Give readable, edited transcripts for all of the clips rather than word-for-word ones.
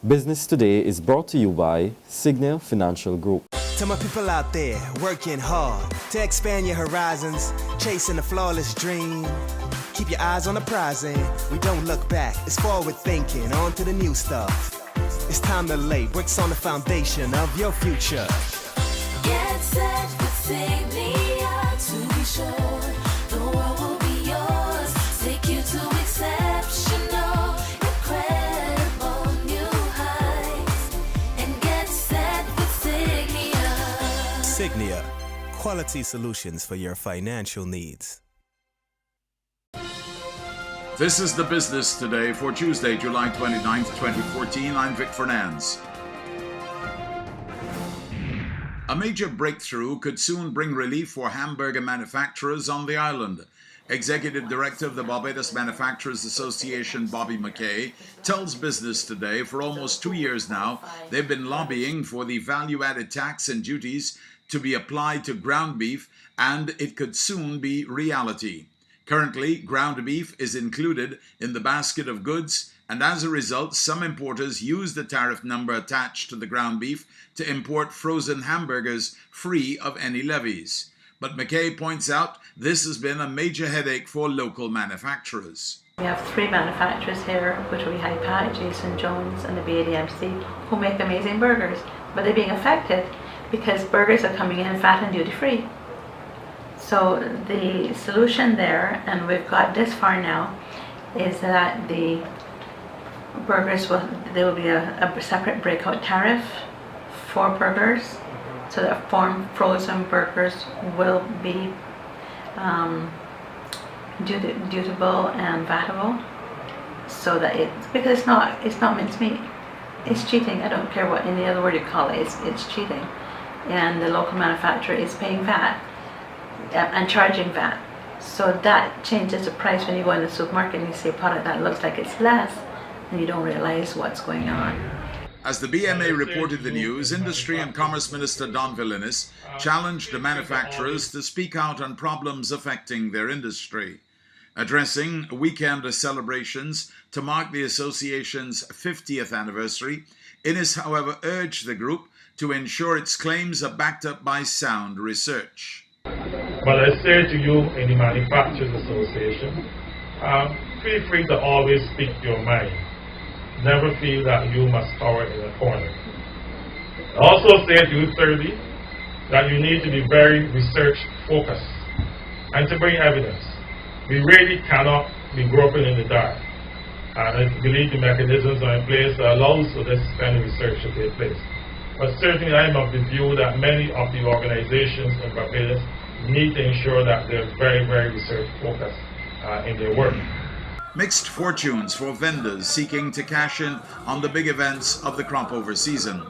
Business Today is brought to you by Signia Financial Group. To my people out there working hard to expand your horizons, chasing a flawless dream. Keep your eyes on the prize and we don't look back. It's forward thinking, on to the new stuff. It's time to lay bricks on the foundation of your future. Get set with Signia to be sure the world will be yours. Take you to exceptional, incredible new heights. And get set with Signia. Signia, quality solutions for your financial needs. This is the Business Today for Tuesday, July 29th, 2014. I'm Vic Fernandes. A major breakthrough could soon bring relief for hamburger manufacturers on the island. Executive Director of the Barbados Manufacturers Association, Bobby McKay, tells Business Today for almost 2 years now, they've been lobbying for the value-added tax and duties to be applied to ground beef, and it could soon be reality. Currently, ground beef is included in the basket of goods, and as a result, some importers use the tariff number attached to the ground beef to import frozen hamburgers free of any levies. But McKay points out this has been a major headache for local manufacturers. We have 3 manufacturers here, which we Hi-Pat, Jason Jones and the BADMC, who make amazing burgers, but they're being affected because burgers are coming in fat and duty-free. So the solution there, and we've got this far now, is that the burgers there will be a separate breakout tariff for burgers, so that frozen burgers will be dutiable and vatable, so that because it's not mincemeat, it's cheating. I don't care what any other word you call it, it's cheating, and the local manufacturer is paying VAT and charging VAT. So that changes the price when you go in the supermarket and you see a product that looks like it's less, and you don't realize what's going on. As the BMA reported the news, Industry and Commerce Minister Don Villinis challenged the manufacturers to speak out on problems affecting their industry. Addressing weekend celebrations to mark the association's 50th anniversary, Innes, however, urged the group to ensure its claims are backed up by sound research. But I say to you in the Manufacturers Association, feel free to always speak your mind. Never feel that you must cower in a corner. I also say to you, thirdly, that you need to be very research focused and to bring evidence. We really cannot be groping in the dark. And I believe the mechanisms are in place that allows for this kind of research to take place. But certainly I am of the view that many of the organizations in Barbados need to ensure that they're very, very research focused in their work. Mixed fortunes for vendors seeking to cash in on the big events of the crop over season.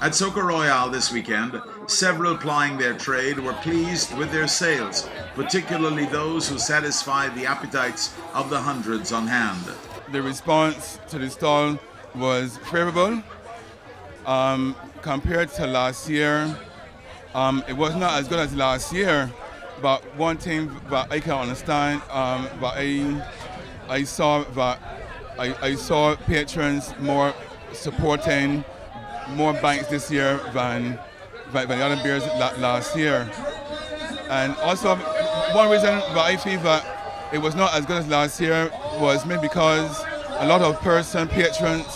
At Soca Royale this weekend, several plying their trade were pleased with their sales, particularly those who satisfied the appetites of the hundreds on hand. The response to the stall was favorable. Compared to last year, it was not as good as last year, but one thing that I can understand, but I saw that I saw patrons more supporting more banks this year than the other beers last year. And also, one reason that I feel that it was not as good as last year was maybe because a lot of patrons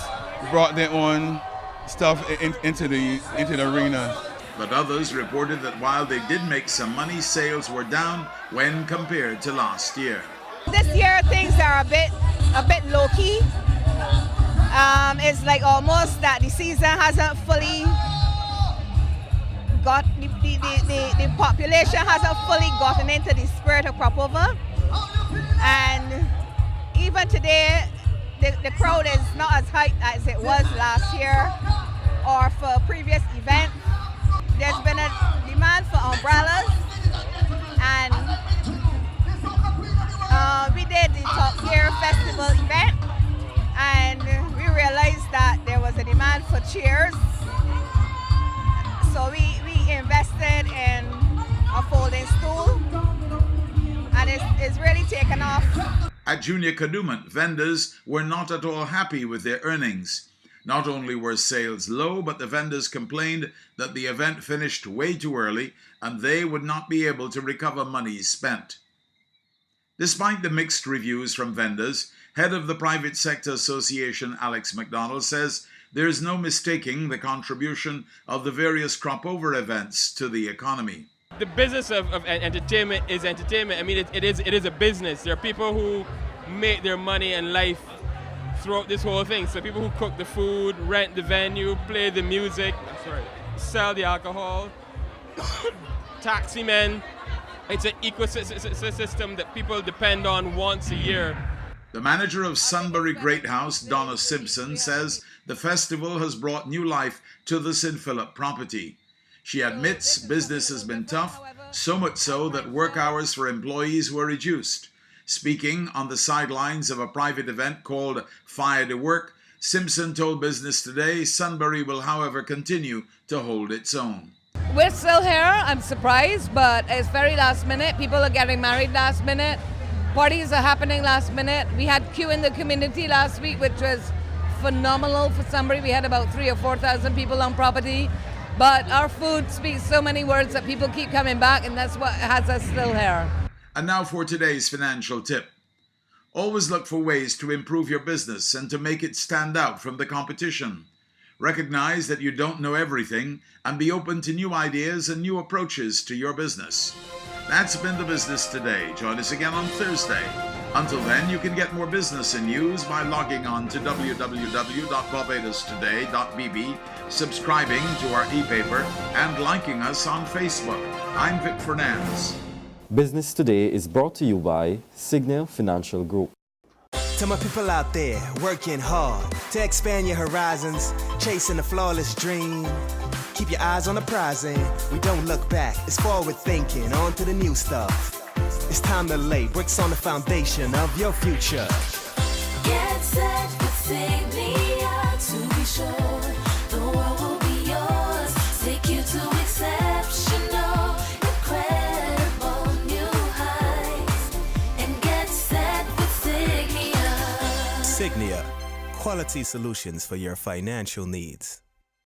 brought their own stuff into the arena. But others reported that while they did make some money, sales were down when compared to last year. This year things are a bit low-key. It's like almost that the season hasn't fully got, the population hasn't fully gotten into the spirit of crop over. And even today, the crowd is not as high as it was last year or for previous events. There's been a demand for umbrellas, and we did the Top Gear Festival event, and we realized that there was a demand for chairs. So we invested in a folding stool, and it's really taken off. At Junior Kadooment, vendors were not at all happy with their earnings. Not only were sales low, but the vendors complained that the event finished way too early and they would not be able to recover money spent. Despite the mixed reviews from vendors, head of the Private Sector Association Alex McDonald says there is no mistaking the contribution of the various crop-over events to the economy. The business of entertainment is entertainment. I mean, it is a business. There are people who make their money and life throughout this whole thing. So people who cook the food, rent the venue, play the music, sell the alcohol, taxi men. It's an ecosystem that people depend on once a year. The manager of Sunbury Great House, Donna Simpson, says the festival has brought new life to the St. Philip property. She admits business has been tough, so much so that work hours for employees were reduced. Speaking on the sidelines of a private event called Fire to Work, Simpson told Business Today Sunbury will, however, continue to hold its own. We're still here. I'm surprised, but it's very last minute. People are getting married last minute. Parties are happening last minute. We had queue in the community last week, which was phenomenal for Sunbury. We had about 3,000 or 4,000 people on property. But our food speaks so many words that people keep coming back, and that's what has us still here. And now for today's financial tip. Always look for ways to improve your business and to make it stand out from the competition. Recognize that you don't know everything and be open to new ideas and new approaches to your business. That's been the Business Today. Join us again on Thursday. Until then, you can get more business and news by logging on to www.barbadostoday.bb, subscribing to our e-paper, and liking us on Facebook. I'm Vic Fernandez. Business Today is brought to you by Signal Financial Group. To my people out there working hard to expand your horizons, chasing a flawless dream. Keep your eyes on the prize and we don't look back. It's forward thinking, on to the new stuff. It's time to lay bricks on the foundation of your future. Get set with Signia to be sure the world will be yours. Take you to exceptional, incredible new heights. And get set with Signia. Signia, quality solutions for your financial needs.